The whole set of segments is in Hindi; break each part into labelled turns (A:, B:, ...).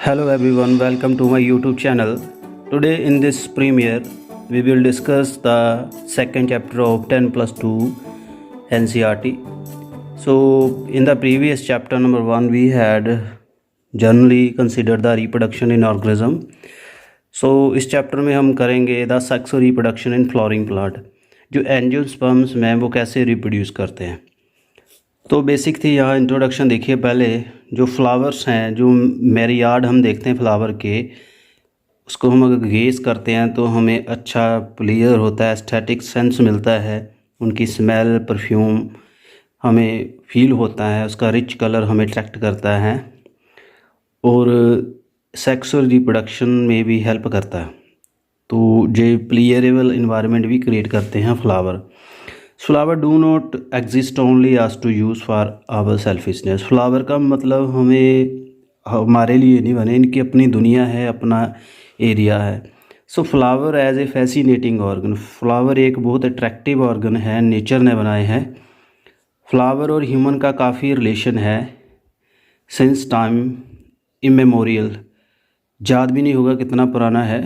A: Hello everyone, welcome to my YouTube channel. Today in this premiere, we will discuss the second chapter of 10 plus 2 NCERT. So in the previous chapter number 1, we had generally considered the reproduction in organism. So इस चैप्टर में हम करेंगे the sex reproduction in flowering plant, जो एंजियोस्पर्म्स में वो कैसे रिप्रोड्यूस करते हैं। तो बेसिक थी यहाँ इंट्रोडक्शन। देखिए पहले जो फ्लावर्स हैं, जो मैरियाड हम देखते हैं फ्लावर के, उसको हम अगर गेज करते हैं तो हमें अच्छा क्लियर होता है, एस्थेटिक सेंस मिलता है, उनकी स्मेल परफ्यूम हमें फील होता है, उसका रिच कलर हमें अट्रैक्ट करता है और सेक्सुअल रिप्रोडक्शन में भी हेल्प करता है। तो जो प्लेयरेबल इन्वायरमेंट भी क्रिएट करते हैं flower. Flower do not exist only as to use for our selfishness. Flower का मतलब हमारे लिए नहीं बने, इनकी अपनी दुनिया है, अपना एरिया है। So flower as a fascinating organ, flower एक बहुत अट्रैक्टिव ऑर्गन है, नेचर ने बनाए हैं। फ्लावर और ह्यूमन का काफ़ी रिलेशन है सिंस टाइम इमेमोरियल, याद भी नहीं होगा कितना पुराना है।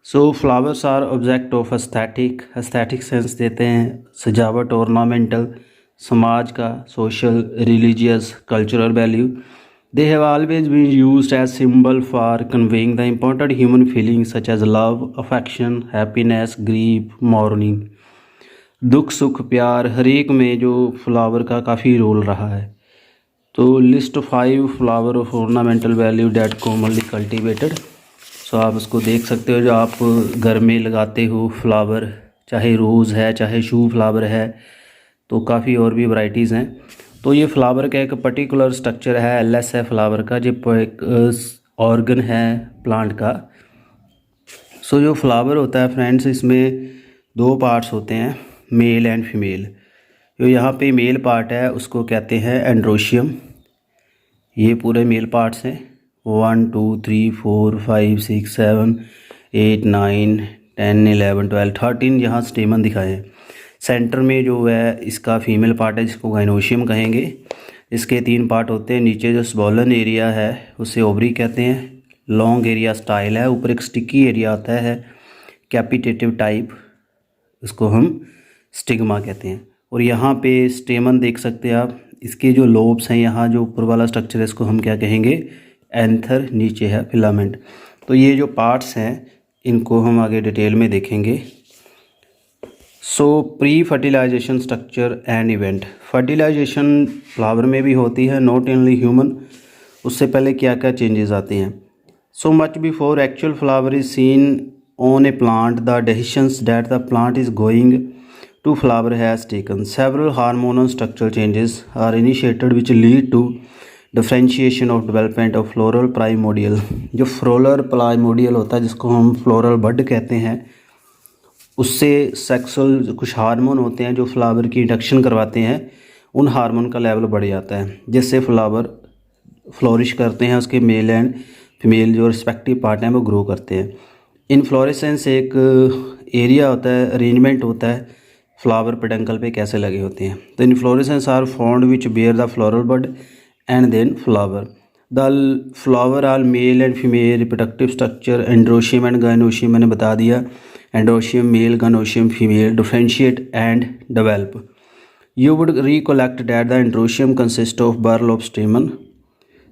A: So flowers are object of aesthetic sense देते हैं, सजावट, ऑर्नामेंटल, समाज का, social, religious, cultural value. They have always been used as symbol for conveying the important human feelings such as love, affection, happiness, grief, mourning. दुख सुख प्यार हर एक में जो फ्लावर का काफ़ी रोल रहा है। तो list 5 flower of ornamental value that commonly cultivated. So आप उसको देख सकते हो, जो आप घर में लगाते हो फ्लावर, चाहे रोज़ है चाहे शू फ्लावर है, तो काफ़ी और भी वैरायटीज़ हैं। तो ये फ्लावर का एक पर्टिकुलर स्ट्रक्चर है, एलएस है फ्लावर का, जो एक ऑर्गन है प्लांट का। सो जो फ्लावर होता है फ्रेंड्स, इसमें 2 पार्ट्स होते हैं, मेल एंड फीमेल। जो यहाँ पे मेल पार्ट है उसको कहते हैं एंड्रोशियम। ये पूरे मेल पार्ट्स हैं, 1 2 3 4 5 6 7 8 9 10 11 12 13 यहाँ स्टेमन दिखाए हैं। सेंटर में जो है इसका फीमेल पार्ट है, जिसको गाइनोशियम कहेंगे। इसके 3 पार्ट होते हैं। नीचे जो स्बॉलन एरिया है उसे ओवरी कहते हैं। लॉन्ग एरिया स्टाइल है। ऊपर एक स्टिकी एरिया आता है कैपिटेटिव टाइप, उसको हम स्टिग्मा कहते हैं। और यहाँ पे स्टेमन देख सकते हैं आप। इसके जो लोब्स हैं, यहाँ जो ऊपर वाला स्ट्रक्चर है, इसको हम क्या कहेंगे, एंथर। नीचे है फिलामेंट। तो ये जो पार्ट्स हैं इनको हम आगे डिटेल में देखेंगे। So pre fertilization structure and event. Fertilization flower में भी होती है, नॉट ओनली ह्यूमन। उससे पहले क्या क्या चेंजेस आते हैं। So much before actual flower is seen on A plant, the decisions that the plant is going to flower has taken. Several hormonal structural changes are initiated which lead to differentiation of development of floral primordial। जो फ्लोरल प्राइमोडियल होता है, जिसको हम फ्लोरल बड कहते हैं, उससे सेक्सुअल कुछ हार्मोन होते हैं जो फ्लावर की इंडक्शन करवाते हैं। उन हार्मोन का लेवल बढ़ जाता है, जिससे फ्लावर फ्लोरिश करते हैं। उसके मेल एंड फीमेल जो रिस्पेक्टिव पार्ट हैं वो ग्रो करते हैं। इन्फ्लोरेसेंस एक एरिया होता है, अरेंजमेंट होता है फ्लावर पेडंकल पे कैसे लगे होते हैं। तो inflorescence are found which bear the floral bud and then flower. The flower are male and female reproductive structure. Androecium and gynoecium मैंने बता दिया। Androecium male, gynoecium female. Differentiate and develop. You would recollect that the androecium consist of whorl of stamen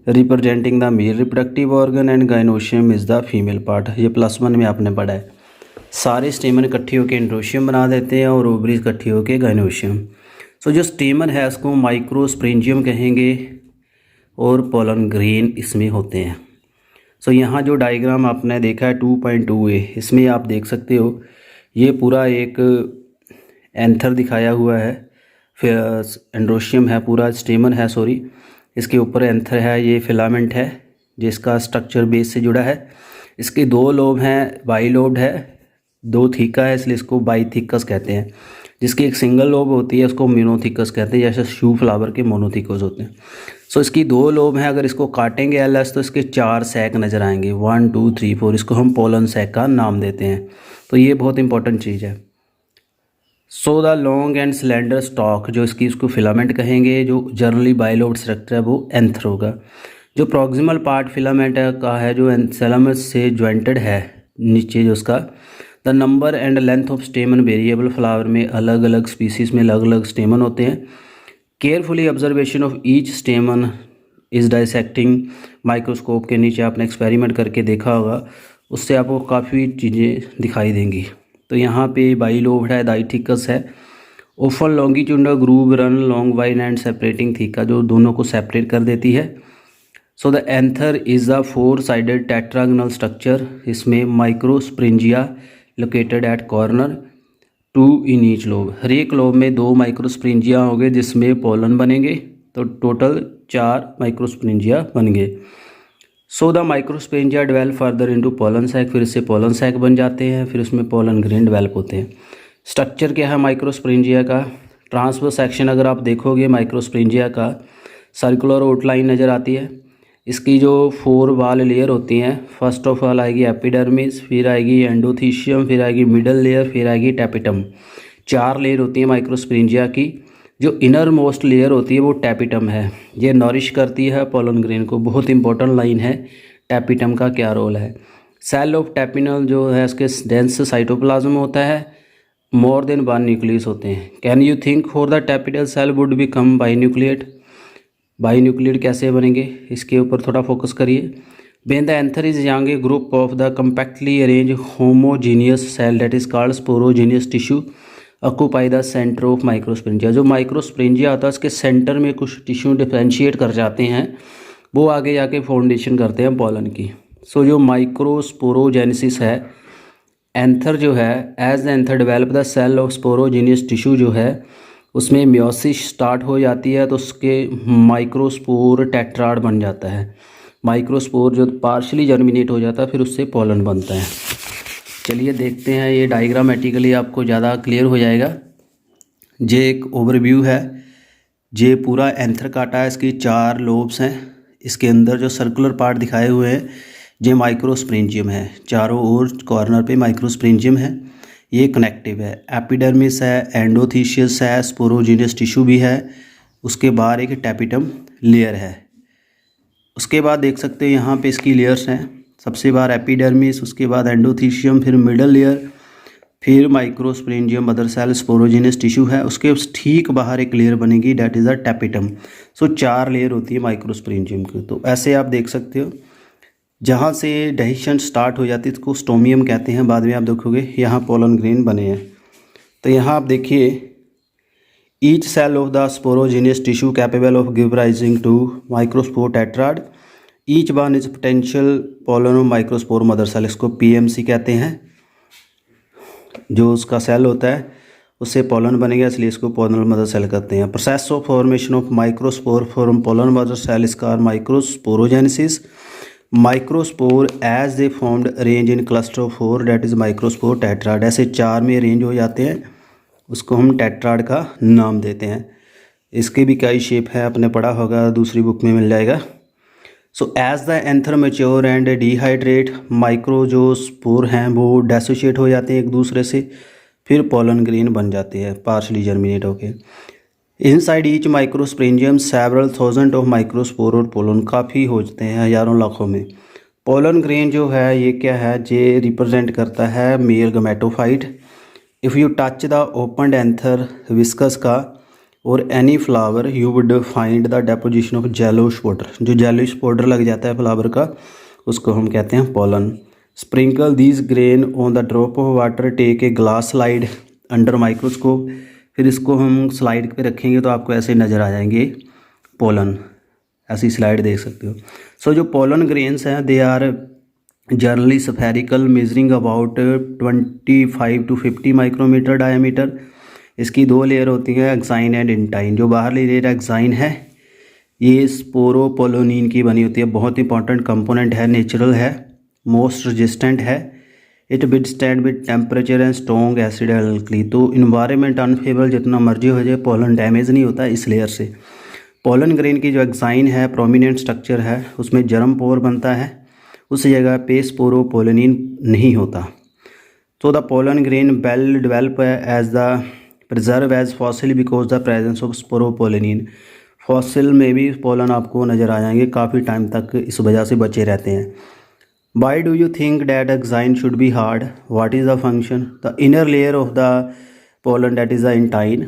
A: representing the male reproductive organ and gynoecium is the female part. ये +1 में आपने पढ़ा है। सारे स्टेमन इकट्ठे होकर एंड्रोशियम बना देते हैं और ओवरीज इकट्ठी होकर गाइनोशियम। सो जो स्टेमन है उसको माइक्रोस्पोरेंजियम कहेंगे और पोलन ग्रेन इसमें होते हैं। सो यहाँ जो डायग्राम आपने देखा है 2.2a, इसमें आप देख सकते हो ये पूरा एक एंथर दिखाया हुआ है, फिर एंड्रोशियम है, पूरा स्टेमन है सॉरी, इसके ऊपर एंथर है, ये फिलामेंट है जिसका स्ट्रक्चर बेस से जुड़ा है। इसके 2 लोब हैं, बाई लोब्ड है, 2 थीका है, इसलिए इसको बाईथिकस कहते हैं। जिसकी एक सिंगल लोब होती है उसको मोनोथिकस कहते हैं, जैसे शू फ्लावर के मोनोथिकस होते हैं। सो इसकी 2 लोब हैं। अगर इसको काटेंगे एलएस तो इसके 4 सैक नज़र आएंगे, 1 2 3 4। इसको हम पोलन सैक का नाम देते हैं। तो ये बहुत इंपॉर्टेंट चीज़ है। So the long and cylinder stock, जो इसको फिलामेंट कहेंगे, जो जनरली बाइलोब्ड स्ट्रक्चर है वो एंथर होगा। जो प्रॉक्सिमल पार्ट फिलामेंट का है जो एंथैलेमस से ज्वाइंटेड है नीचे जो उसका, the number and length of स्टेमन variable, flower में अलग अलग स्पीसीज में अलग अलग स्टेमन होते हैं। Carefully observation of each स्टेमन is dissecting, microscope के नीचे आपने एक्सपेरिमेंट करके देखा होगा, उससे आपको काफ़ी चीज़ें दिखाई देंगी। तो यहाँ पे बाइलोब्ड है, डाइथिकस है, ओफल longitudinal groove run long wise and separating theca, जो दोनों को सेपरेट कर देती है। So the anther is a 4 sided tetragonal structure, इसमें microsporangia located at corner, 2 in each lobe, हर एक लोब में 2 माइक्रोस्प्रिंजिया होंगे जिसमें पोलन बनेंगे, तो टोटल 4 माइक्रोस्प्रिंजिया बन गए। So the microsporangia develop further into pollen sac, फिर इससे पोलन सैक बन जाते हैं, फिर उसमें पोलन ग्रेन डेवलप होते हैं। स्ट्रक्चर क्या है माइक्रोस्प्रिंजिया का? ट्रांसवर्स सेक्शन अगर आप देखोगे माइक्रोस्प्रिंजिया का, सर्कुलर आउटलाइन नज़र आती है। इसकी जो 4 वाल लेयर होती हैं, फर्स्ट ऑफ ऑल आएगी एपिडर्मिस, फिर आएगी एंडोथीशियम, फिर आएगी मिडल लेयर, फिर आएगी टैपिटम। 4 लेयर होती है माइक्रोस्प्रिंजिया की। जो इनर मोस्ट लेयर होती है वो टैपिटम है, ये नॉरिश करती है पोलन ग्रेन को। बहुत इंपॉर्टेंट लाइन है, टैपिटम का क्या रोल है। सेल ऑफ टैपिनल जो है इसके डेंस साइटोप्लाज्म होता है, मोर देन 1 न्यूक्लियस होते हैं। Can you think for the tapetal cell would become binucleate, binucleate कैसे बनेंगे, इसके ऊपर थोड़ा फोकस करिए। When the anther is young, a group of the compactly arrange homogeneous cell that is called sporogenous tissue occupy the centre of microsporangia. जो माइक्रोस्प्रिंजिया आता है उसके सेंटर में कुछ टिश्यू डिफ्रेंशिएट कर जाते हैं, वो आगे जाके फाउंडेशन करते हैं पोलन की। सो जो माइक्रोस्पोरोजेनेसिस है, एंथर जो है, as the anther develop the cell of sporogenous tissue जो है उसमें मियोसिस स्टार्ट हो जाती है, तो उसके माइक्रोस्पोर टेट्राड बन जाता है। माइक्रोस्पोर जो पार्शली जर्मिनेट हो जाता है, फिर उससे पोलन बनता है। चलिए देखते हैं, ये डायग्रामेटिकली आपको ज़्यादा क्लियर हो जाएगा। ये एक ओवरव्यू है, ये पूरा एंथर काटा है, इसकी 4 लोब्स हैं, इसके अंदर जो सर्कुलर पार्ट दिखाए हुए हैं ये माइक्रोस्प्रिंजियम है, चारों ओर कॉर्नर पे माइक्रोस्प्रिंजियम है, ये कनेक्टिव है। एपिडर्मिस है, एंडोथीशियस है, स्पोरोजीनियस टिश्यू भी है, उसके बाहर एक टैपिटम लेयर है। उसके बाद देख सकते हैं यहाँ पे इसकी लेयर्स हैं, सबसे बाहर एपिडर्मिस, उसके बाद एंडोथीशियम, फिर मिडल लेयर, फिर माइक्रोस्प्रिंजियम मदर सेल स्पोरोजीनियस टिश्यू है, उसके ठीक बाहर एक लेयर बनेगी that is the tapetum. So 4 layer होती है माइक्रोस्प्रिंजियम की। तो ऐसे आप देख सकते हो, जहाँ से डाइजेशन स्टार्ट हो जाती है उसको स्टोमियम कहते हैं, बाद में आप देखोगे यहाँ पोलन ग्रेन बने हैं। तो यहाँ आप देखिए, each cell of the sporogenous tissue capable of give rising to microspore tetrad, each one is potential pollen microspore mother cell, इसको पीएमसी कहते हैं। जो उसका सेल होता है उससे पोलन बनेगा, इसलिए इसको पोलन मदर सेल कहते हैं। Process of formation of microspore from pollen mother cell is called microsporogenesis. Microspore as they formed arrange in cluster of 4 that is microspore tetrad, ऐसे 4 में अरेंज हो जाते हैं, उसको हम टेट्राड का नाम देते हैं। इसके भी कई शेप है, आपने पढ़ा होगा, दूसरी बुक में मिल जाएगा। So as the anther mature and dehydrate, micro जो स्पोर हैं वो डेसोशिएट हो जाते हैं एक दूसरे से, फिर पोलन ग्रेन बन जाते हैं पार्शली जर्मिनेट होके। Inside each microsporangium several thousand of microspore और पोलन, काफ़ी होते हैं हज़ारों लाखों में। पोलन ग्रेन जो है ये क्या है, ये रिप्रेजेंट करता है male gametophyte. If you touch the open anther hibiscus का or any flower you would find the deposition of yellowish powder, जो जेलोश पाउडर लग जाता है फ्लावर का उसको हम कहते हैं pollen. Sprinkle these grain on the drop of water, take a glass slide under microscope, फिर इसको हम स्लाइड पे रखेंगे तो आपको ऐसे नज़र आ जाएंगे पोलन, ऐसी स्लाइड देख सकते हो। सो जो पोलन ग्रेन्स हैं they are generally spherical, measuring about 25 to 50 micrometer diameter. इसकी 2 लेयर होती हैं, एक्साइन एंड इंटाइन। जो बाहरली लेयर एक्साइन है ये स्पोरोपोलोनिन की बनी होती है, बहुत इंपॉर्टेंट कंपोनेंट है, नेचुरल है, मोस्ट रेजिस्टेंट है। It withstand with temperature and strong acid alkali. तो इन्वायरमेंट अनफेवरेबल जितना मर्जी हो जाए, पोलन डैमेज नहीं होता इस लेयर से। पोलन ग्रेन की जो एक्साइन है, प्रोमिनेंट स्ट्रक्चर है, उसमें जर्म पोर बनता है, उस जगह पे स्पोरोपोलोनिन नहीं होता। तो the pollen grain well develop as the preserve as fossil because the presence of sporopollenin. Fossil में भी पोलन आपको नज़र आ जाएंगे, काफ़ी टाइम तक इस वजह से बचे रहते हैं। Why do you think that exine should be hard? What is the function? The inner layer of the pollen that is the intine,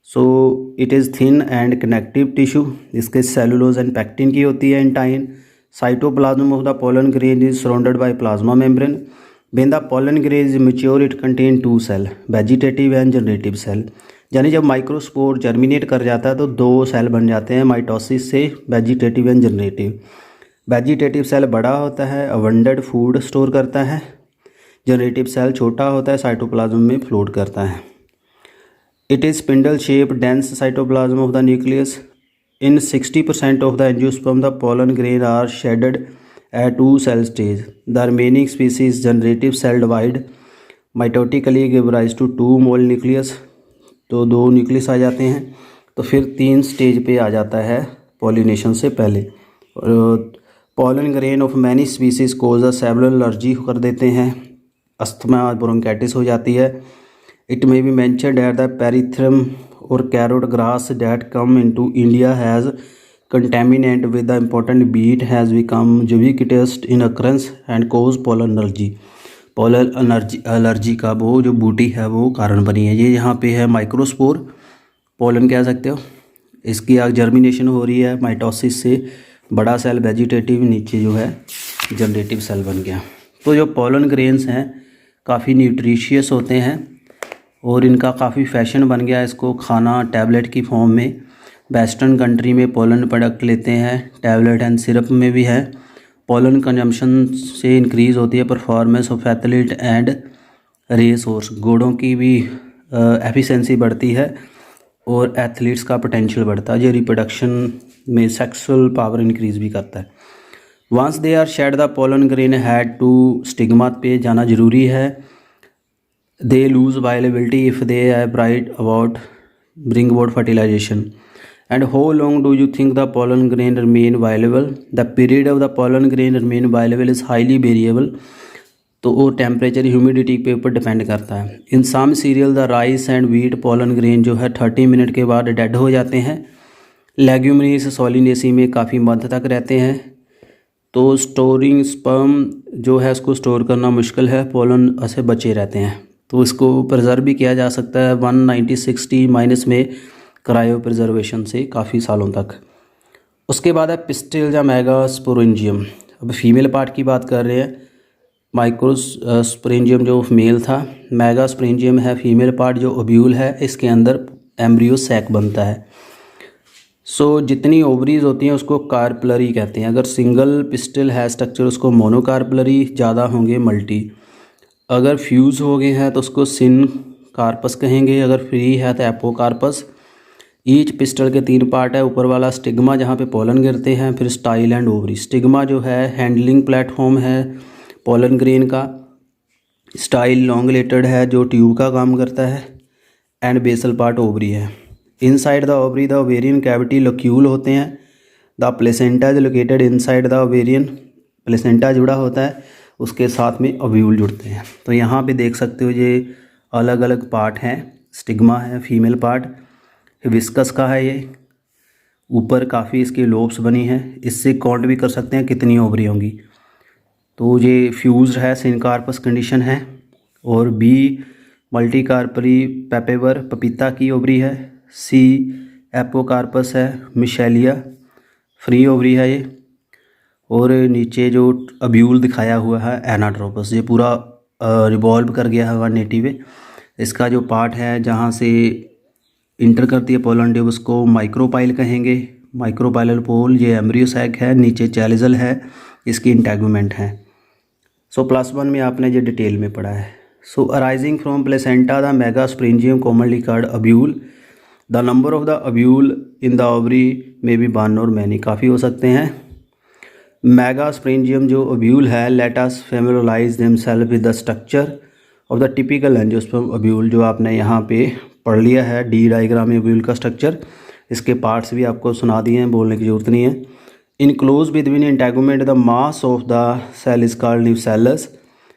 A: so it is thin and connective tissue. इसके सेलुलोज एंड पैक्टिन की होती है intine. Cytoplasm of the pollen grain is surrounded by plasma membrane. When the pollen grain is mature it contain two cell, vegetative and generative cell. यानी जब माइक्रोस्पोर जर्मिनेट कर जाता है तो दो सेल बन जाते हैं माइटोसिस से, vegetative and generative. Vegetative cell बड़ा होता है, अबंडेंट फूड स्टोर करता है। जनरेटिव सेल छोटा होता है, साइटोप्लाज्म में फ्लोट करता है। It is spindle shape dense cytoplasm of the nucleus. In 60% of the angiosperm, the pollen grain are shedded at two cell stage. The remaining species generative cell divide mitotically give rise to two mole nucleus. तो दो न्यूक्लियस आ जाते हैं, तो फिर 3 स्टेज पे आ जाता है पॉलिनेशन से पहले। Pollen grain of many species cause several allergy कर देते हैं, अस्थमा ब्रोंकाइटिस हो जाती है। It may be mentioned at the parthenium or carrot grass that come into India has contaminant with the important beet has become ubiquitous in occurrence and cause pollen allergy. pollen allergy का वो जो बूटी है वो कारण बनी है। ये यहाँ पे है माइक्रोस्पोर, पोलन कह सकते हो। इसकी आग जर्मिनेशन हो रही है माइटोसिस से, बड़ा सेल वेजिटेटिव, नीचे जो है जनरेटिव सेल बन गया। तो जो पोलन ग्रेन्स हैं काफ़ी न्यूट्रिशियस होते हैं और इनका काफ़ी फैशन बन गया इसको खाना टैबलेट की फॉर्म में। वेस्टर्न कंट्री में पोलन प्रोडक्ट लेते हैं, टैबलेट एंड सिरप में भी है। पोलन कंजम्पशन से इंक्रीज़ होती है performance of athlete and race horse. घोड़ों की भी एफिशिएंसी बढ़ती है और एथलीट्स का पोटेंशियल बढ़ता है। ये रिप्रोडक्शन में सेक्सुअल पावर इंक्रीज़ भी करता है। Once they are shed the pollen grain had to stigma पे जाना ज़रूरी है। They lose viability if they are bright about bring about fertilization. And how long do you think the pollen grain remain viable? The period of the pollen grain remain viable is highly variable. तो वो टेम्परेचर ह्यूमिडिटी पे ऊपर डिपेंड करता है। In some cereal the rice and wheat pollen grain जो है 30 मिनट के बाद डेड हो जाते हैं। लेग्यूमिनीस सोलिनेसी में काफ़ी मंथ तक रहते हैं। तो स्टोरिंग स्पर्म जो है उसको स्टोर करना मुश्किल है, पोलन ऐसे बचे रहते हैं। तो इसको प्रिजर्व भी किया जा सकता है 190-60 माइनस में क्रायो प्रिजर्वेशन से काफ़ी सालों तक। उसके बाद है पिस्टिल या मेगास्पोरेंजियम। अब फीमेल पार्ट की बात कर रहे हैं। माइक्रोस्पोरेंजियम जो मेल था, मेगास्पोरेंजियम है फीमेल पार्ट जो ओब्यूल है, इसके अंदर एम्ब्रियो सैक बनता है। सो जितनी ओवरीज होती हैं उसको कार्पलरी कहते हैं। अगर सिंगल पिस्टिल है स्ट्रक्चर उसको मोनोकार्पलरी, ज़्यादा होंगे मल्टी। अगर फ्यूज़ हो गए हैं तो उसको सिन कार्पस कहेंगे, अगर फ्री है तो एपोकार्पस। ईच पिस्टल के 3 पार्ट है, ऊपर वाला स्टिग्मा जहाँ पे पोलन गिरते हैं, फिर स्टाइल एंड ओवरी। स्टिग्मा जो है हैंडलिंग प्लेटफॉर्म है पोलन ग्रेन का। स्टाइल लॉन्गलेटेड है जो ट्यूब का काम करता है, एंड बेसल पार्ट ओवरी है। Inside the ovary the ovarian cavity locule होते हैं। The placenta is located inside the ovarian, placenta जुड़ा होता है, उसके साथ में ओव्यूल जुड़ते हैं। तो यहाँ पे देख सकते हो ये अलग अलग पार्ट हैं। स्टिग्मा है फीमेल पार्ट, हिबिस्कस का है ये, ऊपर काफ़ी इसकी लोब्स बनी हैं, इससे काउंट भी कर सकते हैं कितनी ओवरी होंगी। तो ये फ्यूज्ड है, सिनकार्पस कंडीशन है। और बी मल्टीकार्परी पेपेवर पपीता की ओवरी है। सी एपोकार्पस है, मिशेलिया फ्री ओवरी है ये। और नीचे जो अब्यूल दिखाया हुआ है एनाट्रोपस, ये पूरा रिवॉल्व कर गया है 180 पे। इसका जो पार्ट है जहाँ से इंटर करती है पोलन ट्यूब उसको माइक्रोपाइल कहेंगे। माइक्रोपाइलर पोल ये एम्ब्रियो सैक है, नीचे चैलिजल है, इसकी इंटेगुमेंट है। सो +1 में आपने ये डिटेल में पढ़ा है। So arising from placenta the megasporangium commonly called ovule. The number of the ovule in the ovary may be 1 or many, काफ़ी हो सकते हैं। मेगास्पोरेंजियम जो ओव्यूल है, let us familiarize themselves with the structure of the typical angiosperm ovule, जो आपने यहाँ पे पढ़ लिया है डी डायग्राम में ओव्यूल का स्ट्रक्चर। इसके पार्ट्स भी आपको सुना दिए हैं, बोलने की ज़रूरत नहीं है। Enclose between integument the mass of the cell is called nucellus.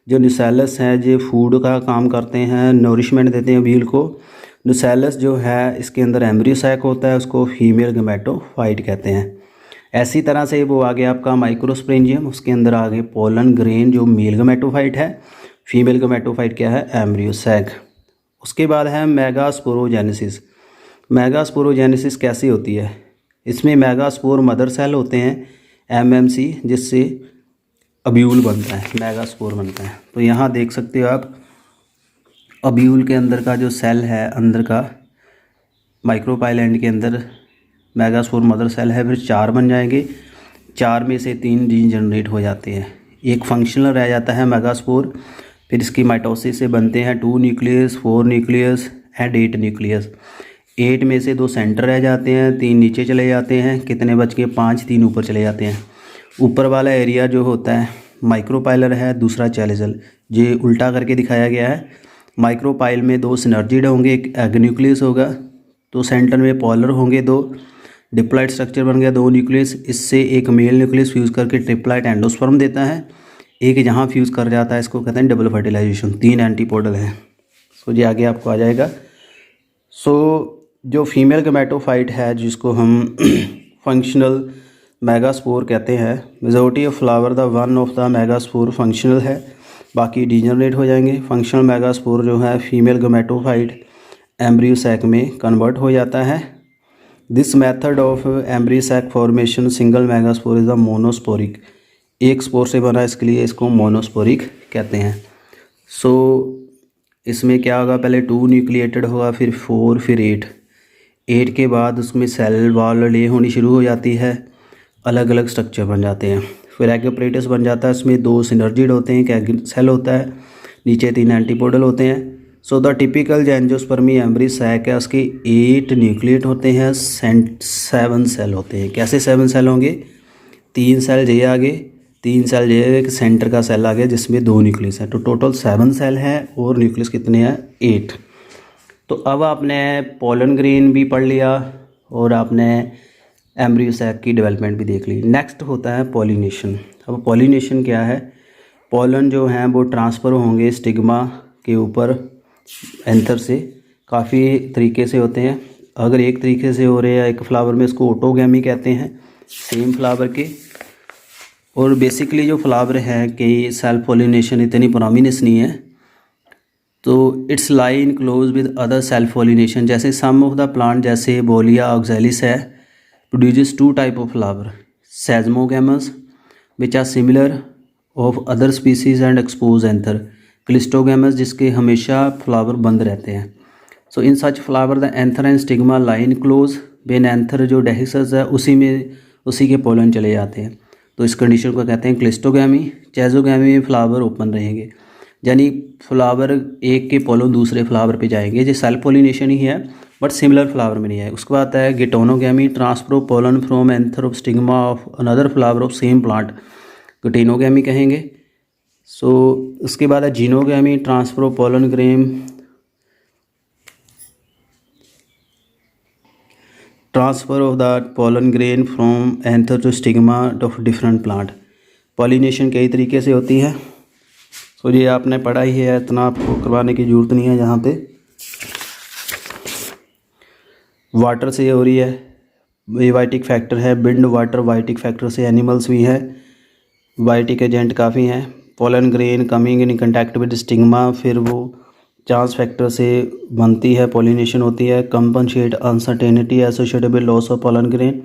A: जो न्यूसेलस हैं ये फूड का काम करते हैं, नोरिशमेंट देते हैं ओव्यूल को। नुसेलस जो है इसके अंदर एम्ब्रियो सैक होता है, उसको फीमेल गैमेटोफाइट कहते हैं। ऐसी तरह से वो आ गया आपका माइक्रोस्पोरेंजियम, उसके अंदर आ गए पोलन ग्रेन जो मेल गैमेटोफाइट है, फीमेल गैमेटोफाइट क्या है, एम्ब्रियो सैक। उसके बाद है मेगास्पोरोजेनेसिस। मेगास्पोरोजेनेसिस कैसी होती है, इसमें मेगास्पोर मदर सेल होते हैं एमएमसी, जिससे अब्यूल बनता है, मेगास्पोर बनता है। तो यहाँ देख सकते हो आप अब्यूल के अंदर का जो सेल है, अंदर का माइक्रोपाइलैंड के अंदर मेगास्पोर मदर सेल है, फिर 4 बन जाएंगे, 4 में से 3 जीन जनरेट हो जाते हैं, एक फंक्शनल रह जाता है मेगास्पोर। फिर इसकी माइटोसिस से बनते हैं 2 न्यूक्लियस, 4 न्यूक्लियस एंड 8 न्यूक्लियस। 8 में से 2 सेंटर रह जाते हैं, 3 नीचे चले जाते हैं, कितने बच के 5, 3 ऊपर चले जाते हैं। ऊपर वाला एरिया जो होता है माइक्रोपाइलर है, दूसरा चैलिसल, ये उल्टा करके दिखाया गया है। माइक्रोपाइल में 2 सिनर्जिड होंगे, एक एग न्यूक्लियस होगा, तो सेंटर में पॉलर होंगे, 2 डिप्लॉइड स्ट्रक्चर बन गया, 2 न्यूक्लियस। इससे एक मेल न्यूक्लियस फ्यूज़ करके ट्रिप्लॉइड एंडोस्पर्म देता है, एक जहाँ फ्यूज़ कर जाता है इसको कहते हैं डबल फर्टिलाइजेशन। 3 एंटीपोडल हैं। सो ये आगे आपको आ जाएगा। सो जो फीमेल गैमेटोफाइट है, जिसको हम फंक्शनल मेगास्पोर कहते हैं, majority of flower the one of the megaspore functional है, बाकी डीजनरेट हो जाएंगे। फंक्शनल मेगास्पोर जो है फीमेल गैमेटोफाइट एम्ब्रियो सैक में कन्वर्ट हो जाता है। This method of embryo sac formation single megaspore is the monosporic. एक स्पोर से बना, इसके लिए इसको मोनोस्पोरिक कहते हैं। सो इसमें क्या होगा, पहले 2 न्यूक्लिएटेड होगा, फिर 4, फिर 8 के बाद उसमें सेल वॉल ले होनी शुरू हो जाती है, अलग अलग स्ट्रक्चर बन जाते हैं। फिर एग अपरेटस बन जाता है, इसमें 2 सिनर्जिड होते हैं, एक एग सेल होता है, नीचे 3 एंटीपोडल होते हैं। So the typical angiosperm embryo sac है, उसके 8 न्यूक्लिएट होते हैं, 7 सेल होते हैं। कैसे 7 सेल होंगे, 3 सेल ये आगे, 3 सेल ये, एक सेंटर का सेल आ गया जिसमें 2 न्यूक्लियस है, तो टोटल 7 सेल हैं और न्यूक्लियस कितने हैं, 8। तो अब आपने पोलन ग्रेन भी पढ़ लिया और आपने एम्ब्रियो सैक की डेवलपमेंट भी देख ली। नेक्स्ट होता है पॉलिनेशन। अब पॉलिनेशन क्या है, पोलन जो हैं वो ट्रांसफ़र होंगे स्टिग्मा के ऊपर एंथर से, काफ़ी तरीके से होते हैं। अगर एक तरीके से हो रहे हैं एक फ्लावर में, इसको ऑटोगैमी कहते हैं, सेम फ्लावर के। और बेसिकली जो फ्लावर है कि सेल्फ पॉलिनेशन इतनी प्रोमिनेंस नहीं है, तो its line close with other self pollination. जैसे सम ऑफ द प्लांट जैसे बोलिया ऑक्जेलिस है, produces 2 type of flower, chasmogamous which are similar of other species and expose anther, cleistogamous जिसके हमेशा फ्लावर बंद रहते हैं। So in such flower the anther and stigma line close, when anther जो डेहिसस है उसी के पोलन चले जाते हैं, तो इस कंडीशन को कहते हैं क्लिस्टोगैमी। चैजोगैमी में फ्लावर ओपन रहेंगे, यानी फ्लावर एक के पोलन दूसरे फ्लावर पे जाएंगे, जो सेल्फ पॉलिनेशन ही है बट सिमिलर फ्लावर में नहीं है। उसके बाद है geitonogamy, transfer of pollen from anther of stigma of another flower of same plant, geitonogamy कहेंगे। सो उसके बाद है xenogamy, transfer of pollen grain, transfer of the pollen grain from anther to stigma of different plant. Pollination कई तरीके से होती है। सो ये आपने पढ़ा ही है, इतना आपको करवाने की ज़रूरत नहीं है। यहाँ पे वाटर से हो रही है, ये वाइटिक फैक्टर है, बिंड वाटर वाइटिक फैक्टर से, एनिमल्स भी है, वाइटिक एजेंट काफ़ी हैं। Pollen grain coming in contact with stigma, फिर वो चांस फैक्टर से बनती है, पॉलिनेशन होती है। Compensate uncertainty associated with loss of pollen grain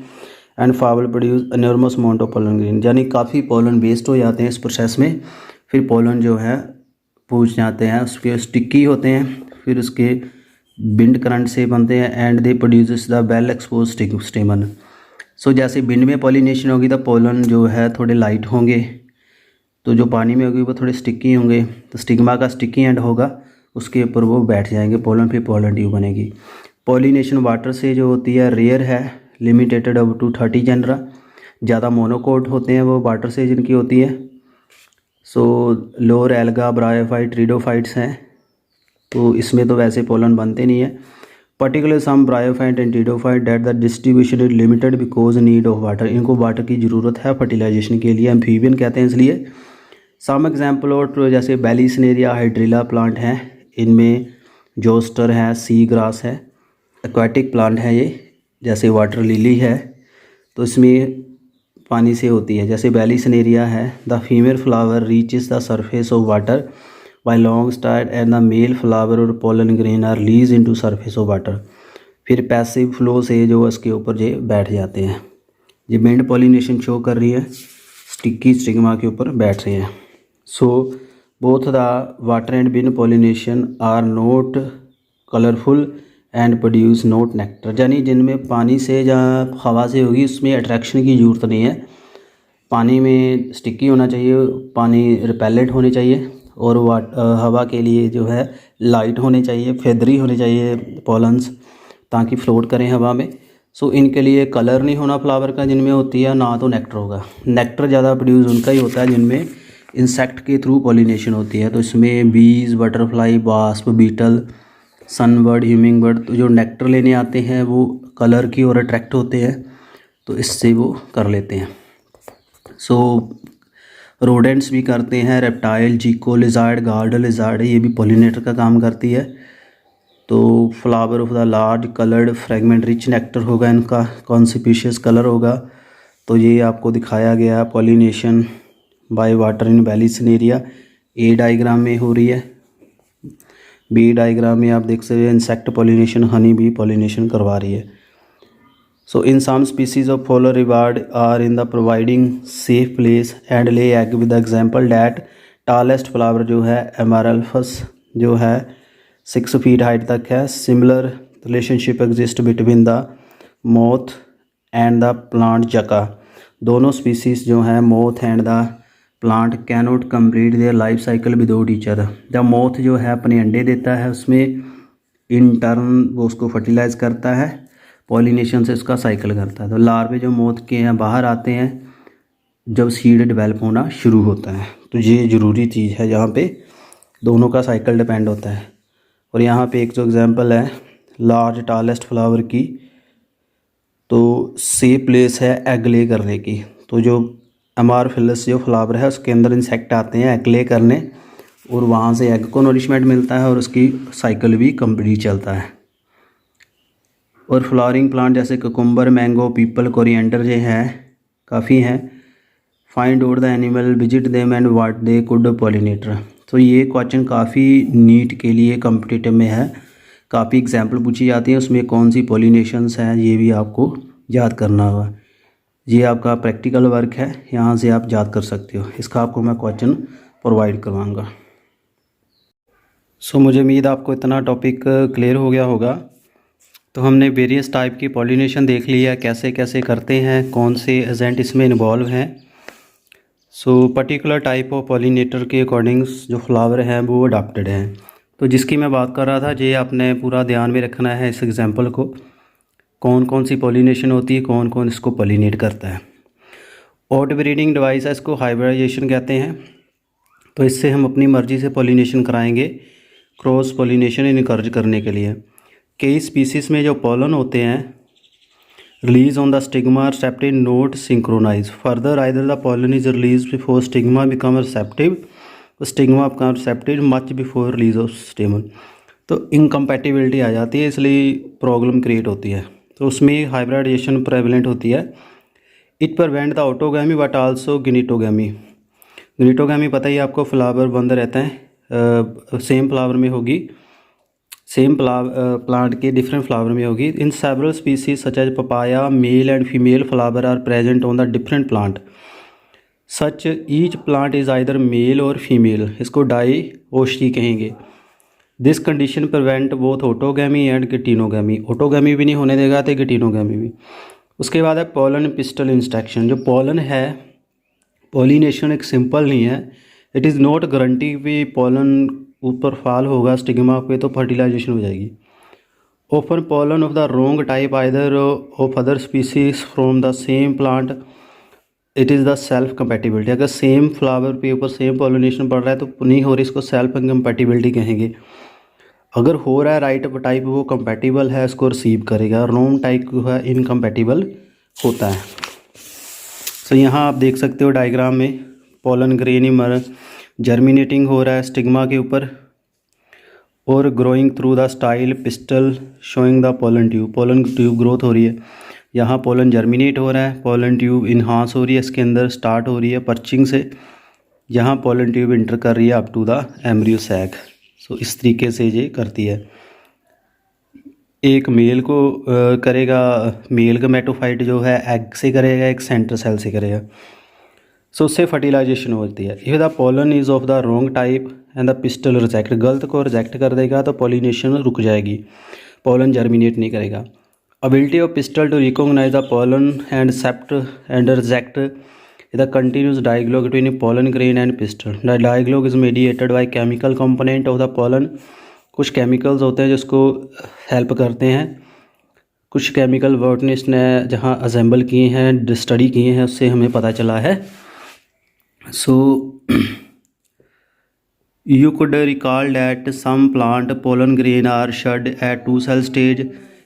A: and flower produce enormous amount of pollen grain, यानी काफ़ी पोलन वेस्ट हो जाते हैं इस प्रोसेस में। फिर पोलन जो है पूछ जाते हैं, उसके स्टिकी होते हैं, फिर उसके बिंड करंट से बनते हैं and they produce the well expose stamen. So जैसे बिंड में पॉलिनेशन होगी तो पोलन जो है थोड़े लाइट होंगे, तो जो पानी में होगी वो थोड़े स्टिकी होंगे, तो स्टिग्मा का स्टिकी एंड होगा, उसके ऊपर वो बैठ जाएंगे पोलन, फिर पोलन ट्यूब बनेगी। पॉलिनेशन वाटर से जो होती है रेयर है, लिमिटेड अप टू 30 जनरा, ज़्यादा मोनोकोट होते हैं वो वाटर से जिनकी होती है। So lower alga bryophyte pteridophytes हैं, तो इसमें तो वैसे पोलन बनते नहीं है। Particular some bryophyte and pteridophyte that the distribution is limited because need of water, इनको वाटर की ज़रूरत है फर्टिलाइजेशन के लिए, एम्फीबियन कहते हैं इसलिए। सम एग्जाम्पल और जैसे बैलिसनेरिया हाइड्रिला प्लांट हैं, इनमें जोस्टर है, सी ग्रास है, एक्वाटिक प्लांट है ये, जैसे वाटर लिली है तो इसमें पानी से होती है। जैसे बेलिसनेरिया है, the female flower reaches the surface of water by long stalk and the male flower or pollen grain are release into surface of water. फिर पैसिव फ्लो से जो इसके ऊपर ये बैठ जाते हैं। ये बेंड पॉलिनेशन शो कर रही है, स्टिकी स्टिग्मा के ऊपर बैठ रहे हैं। So both the water and बिन pollination are not colourful and produce not nectar. यानी जिनमें पानी से या हवा से होगी उसमें अट्रैक्शन की ज़रूरत नहीं है। पानी में स्टिकी होना चाहिए, पानी रिपेलेंट होने चाहिए, और हवा के लिए जो है लाइट होने चाहिए, फेदरी होने चाहिए पॉलन्स, ताकि फ्लोट करें हवा में। सो इनके लिए कलर नहीं होना फ्लावर का जिनमें होती है, ना तो नेक्टर होगा। नेक्टर ज़्यादा प्रोड्यूस उनका ही होता है जिनमें इंसेक्ट के थ्रू पॉलिनेशन होती है। तो इसमें bees, butterfly, wasp, beetle, sunbird, humming bird, तो जो नेक्टर लेने आते हैं वो कलर की ओर अट्रैक्ट होते हैं, तो इससे वो कर लेते हैं। सो रोडेंट्स भी करते हैं, रेप्टाइल, जीको लिजार्ड, गार्ड लिजार्ड, ये भी पॉलिनेटर का काम करती है। तो flower of the large coloured fragment rich nectar होगा इनका, कॉन्सिपिशियस कलर होगा। तो ये आपको दिखाया गया pollination by water in Vallisneria, a diagram में हो रही है। बी डायग्राम में आप देख सकते हैं insect pollination, honey bee pollination करवा रही है। So in some species of floral reward are in the providing safe place and lay egg with example that tallest flower जो है एमारल्फस जो है 6 फीट हाइट तक है। Similar relationship exist between the moth and the plant जका। दोनों स्पीसीज जो हैं moth and the plant cannot complete their life cycle without each other. जब मोथ जो है अपने अंडे देता है उसमें इन टर्न वो उसको फर्टिलाइज करता है, पॉलिनेशन से उसका साइकिल करता है। तो लार्वे जो मोथ के हैं बाहर आते हैं जब सीड डेवलप होना शुरू होता है। तो ये ज़रूरी चीज़ है, यहाँ पे दोनों का साइकिल डिपेंड होता है। और यहाँ पे एक जो एग्जांपल है लार्ज टालेस्ट फ्लावर की, तो सेफ प्लेस है एग ले करने की। तो जो अमारफिलस जो फ्लावर है उसके अंदर इंसेक्ट आते हैं एग ले करने, और वहाँ से एग को नरिशमेंट मिलता है और उसकी साइकिल भी कंप्लीट चलता है। और फ्लावरिंग प्लांट जैसे कुकुम्बर, मैंगो, पीपल, कोरिएंडर जो हैं काफ़ी हैं। Find out the animal, visit them and what they could pollinator. तो ये क्वेश्चन काफ़ी नीट के लिए कॉम्पिटिटिव में है, काफ़ी एग्जाम्पल पूछी जाती हैं, उसमें कौन सी पॉलिनेशंस हैं ये भी आपको याद करना होगा। ये आपका प्रैक्टिकल वर्क है, यहाँ से आप याद कर सकते हो, इसका आपको मैं क्वेश्चन प्रोवाइड करवाऊँगा। सो मुझे उम्मीद आपको इतना टॉपिक क्लियर हो गया होगा। तो हमने वेरियस टाइप की पॉलिनेशन देख लिया, कैसे कैसे करते हैं, कौन से एजेंट इसमें इन्वॉल्व हैं। So particular type of pollinator के अकॉर्डिंग जो फ्लावर हैं वो अडॉप्टेड हैं। तो जिसकी मैं बात कर रहा था, ये आपने पूरा ध्यान में रखना है इस एग्जांपल को, कौन कौन सी पॉलिनेशन होती है, कौन कौन इसको पॉलिनेट करता है। आउट ब्रीडिंग डिवाइस है, इसको हाइब्रिडाइजेशन कहते हैं। तो इससे हम अपनी मर्ज़ी से पॉलिनेशन कराएंगे, क्रॉस पॉलिनेशन इनकरेज करने के लिए। कई स्पीसीज़ में जो पॉलन होते हैं release on the stigma receptive not synchronize further either the pollen is release before stigma become receptive, stigma become receptive much before release of stamen. तो इनकम्पैटिबिलिटी आ जाती है, इसलिए प्रॉब्लम क्रिएट होती है। तो उसमें हाइब्रिडाइजेशन प्रेवलेंट होती है। It prevent the autogamy but also गिनीटोगैमी। गिनीटोगैमी पता ही आपको, फ्लावर बंद रहता है, सेम फ्लावर में होगी, सेम प्लांट के डिफरेंट फ्लावर में होगी। In several species such as papaya male and female flower are present on the different plant such each plant is either male or female, इसको डाई ओशी कहेंगे। This condition prevent both autogamy and geitonogamy, autogamy भी नहीं होने देगा तो गिटीनोगैमी भी। उसके बाद है पॉलन पिस्टल इंस्ट्रक्शन। जो पॉलन है, पॉलिनेशन एक सिंपल नहीं है, इट इज़ नॉट गारंटी भी पॉलन ऊपर फॉल होगा स्टिग्मा पे तो फर्टिलाइजेशन हो जाएगी। Open pollen of the wrong type either of other species from the same plant, it is the self compatibility. अगर सेम फ्लावर पे ऊपर सेम पॉलिनेशन पड़ रहा है तो नहीं हो रही, इसको सेल्फ कंपैटिबिलिटी कहेंगे। अगर हो रहा है राइट टाइप वो कंपैटिबल है, इसको रिसीव करेगा। रॉन्ग टाइप जो है इनकम्पैटिबल होता है। तो यहाँ आप देख सकते हो डायग्राम में पॉलन ग्रेन जर्मिनेटिंग हो रहा है स्टिग्मा के ऊपर, और growing through the style pistol showing the pollen tube growth हो रही है। यहाँ पोलन जर्मिनेट हो रहा है, पोलन ट्यूब इन्हांस हो रही है, इसके अंदर स्टार्ट हो रही है पर्चिंग से, यहाँ पोलन ट्यूब इंटर कर रही है up to the embryo sac. So इस तरीके से ये करती है। एक मेल को करेगा, मेल गमेटोफाइट जो है एग से करेगा, एक सेंटर सेल से करेगा। सो उससे फर्टिलाइजेशन होती है। If the pollen is of the wrong type and the pistol reject, गलत को रिजेक्ट कर देगा तो पॉलिनेशन रुक जाएगी, पोलन जर्मिनेट नहीं करेगा। Ability of pistil to recognise the pollen and accept and reject the continuous dialogue between pollen grain and pistil. The dialogue is mediated by chemical component of the pollen. कुछ केमिकल्स होते हैं जिसको हेल्प करते हैं, कुछ केमिकल बॉटनिस्ट ने जहाँ असेंबल किए हैं, स्टडी किए हैं, उससे हमें पता चला है। So you could recall that some plant pollen grain are shed at 2-cell stage.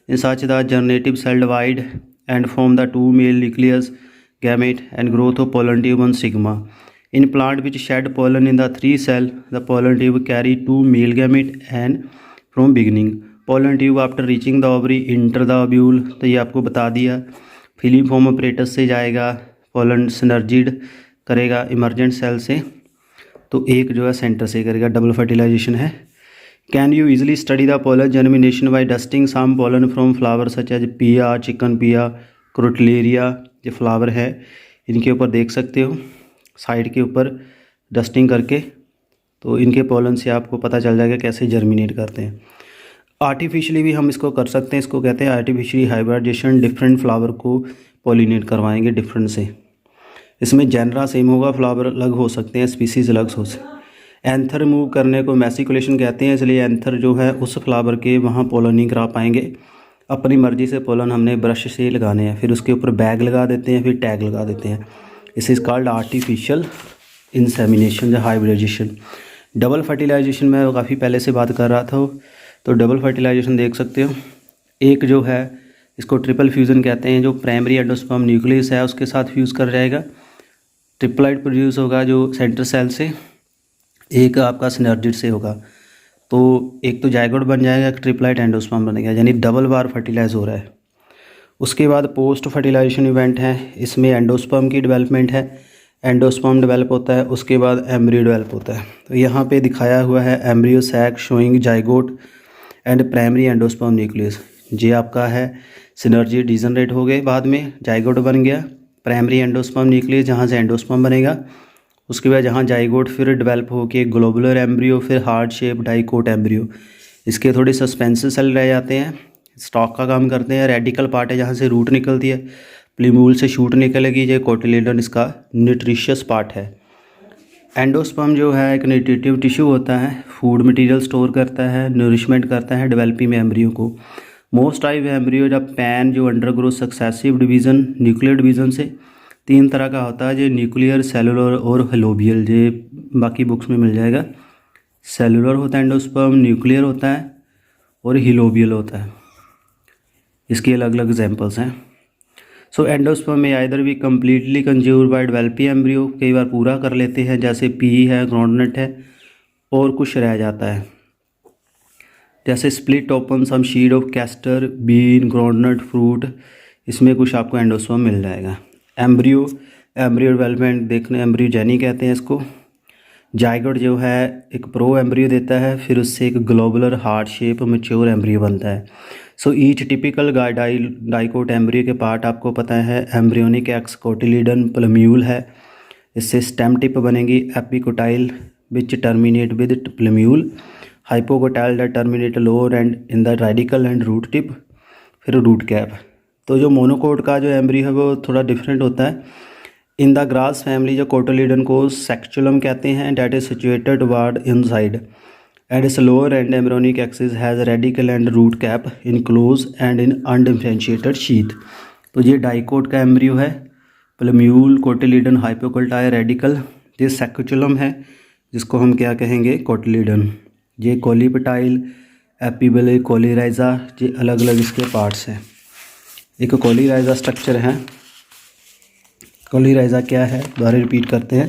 A: In such the germinative cell divide and form the 2 male nucleus gamete and growth of pollen tube on sigma. In plant which shed pollen in the 3-cell, the pollen tube carry 2 male gamete and from beginning. Pollen tube after reaching the ovary enter the ovule, तो ये आपको बता दिया। फिलीफॉर्म अपरेटस से जाएगा, पोलन सिनर्जिड करेगा इमर्जेंट सेल से, तो एक जो है सेंटर से करेगा, डबल फर्टिलाइजेशन है। Can you easily study the pollen germination by dusting some pollen from flower such as pea, chicken pea, crotalaria, ये फ्लावर है, इनके ऊपर देख सकते हो साइड के ऊपर डस्टिंग करके, तो इनके पोलन से आपको पता चल जाएगा कैसे जर्मिनेट करते हैं। आर्टिफिशियली भी हम इसको कर सकते हैं, इसको कहते हैं आर्टिफिशियली हाइब्रिडाइजेशन। डिफरेंट फ्लावर को पॉलिनेट करवाएंगे डिफरेंट से। इसमें जेनरा सेम होगा, फ्लावर अलग हो सकते हैं, स्पीसीज अलग हो सकते। एंथर रिमूव करने को मैसिकुलेशन कहते हैं, इसलिए एंथर जो है उस फ्लावर के वहाँ पोलन नहीं करा पाएंगे। अपनी मर्ज़ी से पोलन हमने ब्रश से लगाने हैं, फिर उसके ऊपर बैग लगा देते हैं, फिर टैग लगा देते हैं। इस इज़ कॉल्ड आर्टिफिशियल इंसेमिनेशन या हाइब्रिडाइजेशन। डबल फर्टिलाइजेशन में काफ़ी पहले से बात कर रहा था, तो डबल फर्टिलाइजेशन देख सकते हो। एक जो है इसको ट्रिपल फ्यूज़न कहते हैं, जो प्राइमरी एंडोस्पर्म न्यूक्लियस है उसके साथ फ्यूज़ कर जाएगा, ट्रिपलाइट प्रोड्यूस होगा जो सेंटर सेल से, एक आपका सिनर्जिड से होगा, तो एक तो जायगोट बन जाएगा, एक ट्रिपलाइट एंडोस्पर्म बनेगा, यानी डबल बार फर्टिलाइज हो रहा है। उसके बाद पोस्ट फर्टिलाइजेशन इवेंट है, इसमें एंडोस्पर्म की डेवलपमेंट है, एंडोस्पर्म डेवलप होता है, उसके बाद एम्ब्रियो डेवलप होता है। तो यहाँ पे दिखाया हुआ है embryo sac showing zygote and primary endosperm nucleus. ये आपका है सिनर्जिड डिजनरेट हो गए, बाद में जायगोट बन गया, प्राइमरी एंडोस्पर्म न्यूक्लियस जहाँ से एंडोस्पर्म बनेगा, उसके बाद जहाँ जाइगोट फिर डेवलप होके ग्लोबुलर एम्ब्रियो, फिर हार्ट शेप डाइकोट एम्ब्रियो। इसके थोड़े सस्पेंसिव सेल रह जाते हैं, स्टॉक का काम करते हैं। रेडिकल पार्ट है जहाँ से रूट निकलती है, प्लीमूल से शूट निकलेगी, ये कोटिलेडन इसका न्यूट्रिशियस पार्ट है। एंडोस्पर्म जो है एक न्यूट्रिटिव टिश्यू होता है, फूड मटेरियल स्टोर करता है, नरिशमेंट करता है डेवलपिंग एम्ब्रियो को। मोस्ट टाइप एम्ब्रियो जब पैन जो अंडरग्रो सक्सेसिव डिवीज़न न्यूक्लियर डिवीज़न से 3 तरह का होता है, जो न्यूक्लियर, सेलुलर और हेलोबियल, ये बाकी बुक्स में मिल जाएगा। सेलुलर होता है एंडोस्पर्म, न्यूक्लियर होता है और हिलोबियल होता है, इसके अलग अलग एग्जांपल्स हैं। सो एंडोस्पर्म में आइदर भी completely consume by developing embryo, कई बार पूरा कर लेते हैं, जैसे पी है, ग्राउंडनट है, और कुछ रह जाता है, जैसे split open some seed of castor, bean, groundnut, fruit, इसमें कुछ आपको एंडोस्पर्म मिल जाएगा। एम्ब्रियो डेवलपमेंट देखने एम्ब्रियोजेनी कहते हैं इसको। जाइगोट जो है एक प्रो एम्ब्रियो देता है, फिर उससे एक globular heart shape mature embryo बनता है। So each typical dicot embryo के पार्ट आपको पता है, एम्ब्रियोनिक एक्स कोटिलिडन प्लम्यूल है, इससे स्टेम टिप बनेगी, epicotyl which terminate with plumule, hypocotyl that terminate lower end in the radicle and root tip, फिर रूट कैप। तो जो मोनोकोट का जो एम्ब्रियो है वो थोड़ा डिफरेंट होता है। इन द ग्रास फैमिली जो कोटिलिडन को सेक्चुलम कहते हैं, that is situated ward inside and its lower end embryonic axis has radicle and root cap enclose and in undifferentiated sheath. तो ये डाइकोट का एम्ब्रियो है, प्लम्यूल, कोटिलिडन, हाइपोकोटाइल, रेडिकल, ये सेक्चुलम है जिसको हम क्या कहेंगे, कोटिलिडन। ये कोलिपेटाइल, एपिबल, कोलिराइजा, ये अलग अलग इसके पार्ट्स हैं। एक कोलिराइजा स्ट्रक्चर है। कोलिराइजा क्या है, दोबारा रिपीट करते हैं।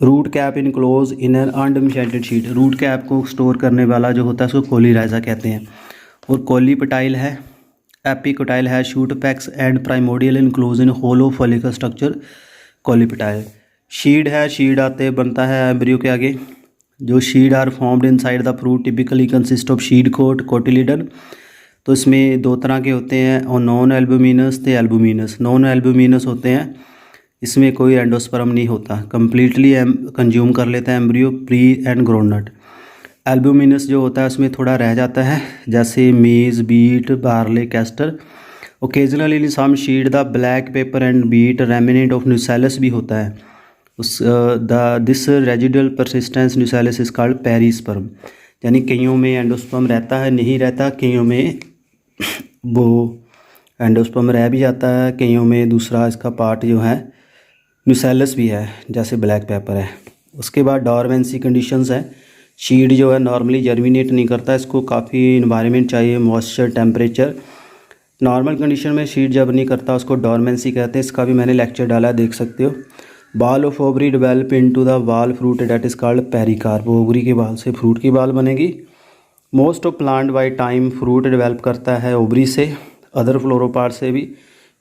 A: Root cap enclose in an undominated sheath. Root cap को स्टोर करने वाला जो होता है उसको कोलीराइजा कहते हैं। और कोलीपेटाइल है, एपिकोटाइल है, shoot apex and primordial enclose in hollow follicle structure coleoptile. Seed है, शीड आते बनता है एम्ब्रियो के आगे। जो seed are formed inside the fruit typically consist of seed coat cotyledon. तो इसमें दो तरह के होते हैं, और नॉन एल्बुमिनस तो एल्बुमिनस। नॉन एल्बुमिनस होते हैं, इसमें कोई एंडोस्पर्म नहीं होता, कम्प्लीटली कंज्यूम कर लेता है embryo pre and groundnut. Albuminous जो होता है उसमें थोड़ा रह जाता है, जैसे maize, beet, barley, castor. Occasionally in some seed the black pepper and beet remnant of nucellus भी होता है। उस this residual persistence nucellus is called perisperm. यानी कईयों में एंडोस्पर्म रहता है, नहीं रहता, कईयों में वो एंडोस्पर्म रह भी जाता है, कईयों में दूसरा इसका पार्ट जो है न्यूसेलस भी है, जैसे ब्लैक पेपर है। उसके बाद डॉर्मेंसी कंडीशंस है। शीड जो है नॉर्मली जर्मिनेट नहीं करता, इसको काफ़ी इन्वायरमेंट चाहिए, मॉइस्चर, टेम्परेचर। नॉर्मल कंडीशन में शीड जब नहीं करता उसको डॉर्मेंसी कहते हैं। इसका भी मैंने लेक्चर डाला है, देख सकते हो। Wall of ovary develop into the wall fruit that is called pericarp. Ovary के बाल से फ्रूट की बाल बनेगी। Most of plant by time fruit develop करता है ओवरी से, अदर फ्लोरोपार्ट से भी,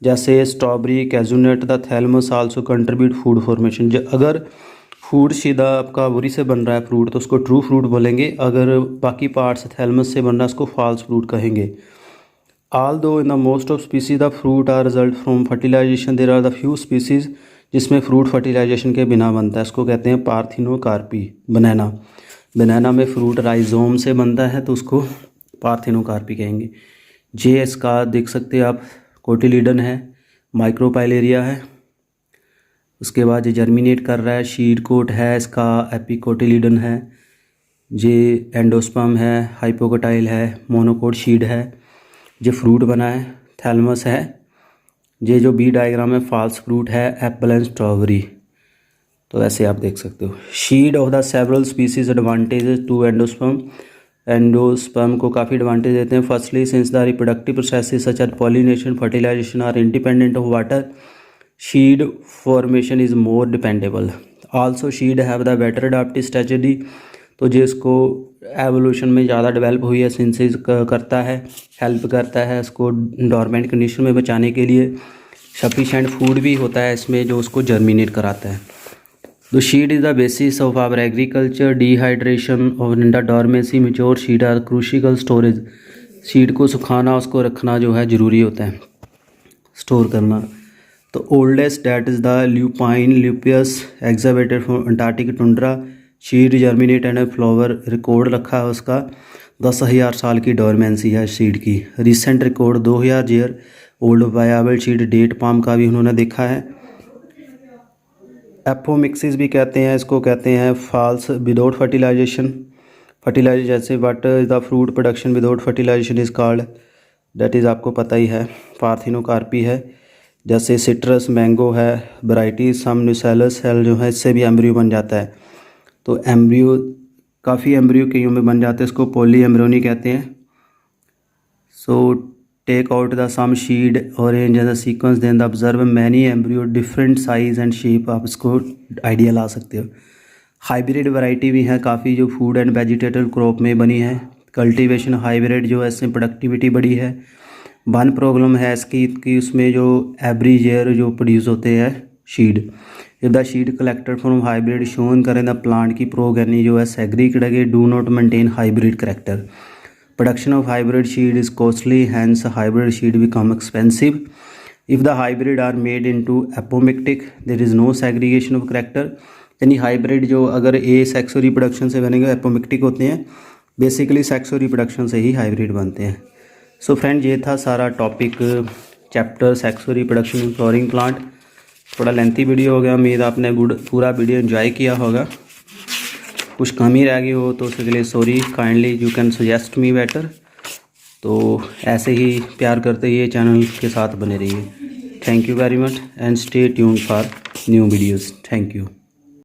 A: जैसे strawberry, cashew nut. The thalamus also contribute food formation. अगर फूड सीधा आपका ओवरी से बन रहा है फ्रूट तो उसको ट्रू फ्रूट बोलेंगे, अगर बाकी पार्ट्स थैलमस से बन रहा है उसको फॉल्स फ्रूट कहेंगे। Although in the most of species the fruit are result from fertilization, there are the few species जिसमें फ्रूट फर्टिलाइजेशन के बिना बनता है, इसको कहते हैं पार्थिनोकार्पी। बनाना, बनाना में फ्रूट राइजोम से बनता है तो उसको पार्थिनोकार्पी कहेंगे। जे इसका देख सकते हैं आप, कोटिलिडन है, माइक्रोपाइलेरिया है। उसके बाद ये जर्मिनेट कर रहा है, शीड कोट है इसका, एपिकोटिलिडन है, जे एंडोस्पर्म है, हाइपोकोटाइल है, मोनोकोट शीड है। जो फ्रूट बना है थैलमस है। ये जो बी डायग्राम है फॉल्स फ्रूट है, एप्पल एंड स्ट्रॉबेरी। तो ऐसे आप देख सकते हो। Seed of the several species advantages to endosperm. Endosperm को काफ़ी एडवांटेज देते हैं। Firstly since the reproductive processes such as pollination, fertilisation are independent of water, seed formation is more dependable. Also seed have the better adoptive strategy. तो जिसको एवोल्यूशन में ज़्यादा डेवलप हुई है, सिंथेसिस करता है, हेल्प करता है उसको डॉर्मेंट कंडीशन में बचाने के लिए। सफिशेंट फूड भी होता है इसमें जो उसको जर्मिनेट कराता है। The seed is the basis of our agriculture. Dehydration of the dormancy mature seed are crucial storage. Seed को सुखाना, उसको रखना जो है ज़रूरी होता है, स्टोर करना। तो oldest that is the lupine lupinus excavated from Antarctic tundra. Seed germinate and flower record रखा है उसका, 10,000 साल की डॉर्मेंसी है शीड की। Recent record 2000 year old viable seed date palm का भी उन्होंने देखा है। एपोमिक्सिस भी कहते हैं इसको, कहते हैं फॉल्स विदाउट फर्टिलाइजेशन। फर्टिलाइजेशन जैसे what is the fruit production without fertilisation is called, that is आपको पता ही है, पार्थिनोकार्पी है। जैसे सिट्रस, मैंगो है, वैरायटी सम न्यूसेलस सेल जो है इससे भी एम्ब्रियो बन जाता है। तो एम्ब्रियो, काफ़ी एम्ब्रियो कईयों में बन जाते हैं, इसको पॉली एम्ब्रियोनी कहते हैं। So take out the some seed orange and the sequence then the observe many embryo different size and shape. आप इसको आइडिया ला सकते हो। हाइब्रिड वैरायटी भी है काफ़ी जो फूड एंड वेजिटेबल क्रॉप में बनी है। कल्टीवेशन हाइब्रिड जो है इसमें प्रोडक्टिविटी बढ़ी है। वन प्रॉब्लम है इसकी कि उसमें जो एवरेज ईयर जो प्रोड्यूस होते हैं seed, if the seed collected from hybrid sown करें द प्लांट की प्रोगेनी जो है segregated do not maintain hybrid character. Production of hybrid seed is costly, hence hybrid seed become expensive. If the hybrid are made into apomictic there is no segregation of character. यानी हाइब्रिड जो अगर ए सेक्सो रिप्रोडक्शन से बनेंगे एपोमिक्टिक होते हैं, बेसिकली सेक्सो रिप्रोडक्शन से ही हाइब्रिड बनते हैं। सो फ्रेंड ये था सारा topic chapter sexual reproduction in flowering plant. थोड़ा लेंथी वीडियो हो गया, उम्मीद आपने पूरा वीडियो एंजॉय किया होगा। कुछ कमी रह गई हो तो उसके लिए sorry, kindly you can suggest me better. तो ऐसे ही प्यार करते ही चैनल के साथ बने रहिए। Thank you very much and stay tuned for new videos. Thank you.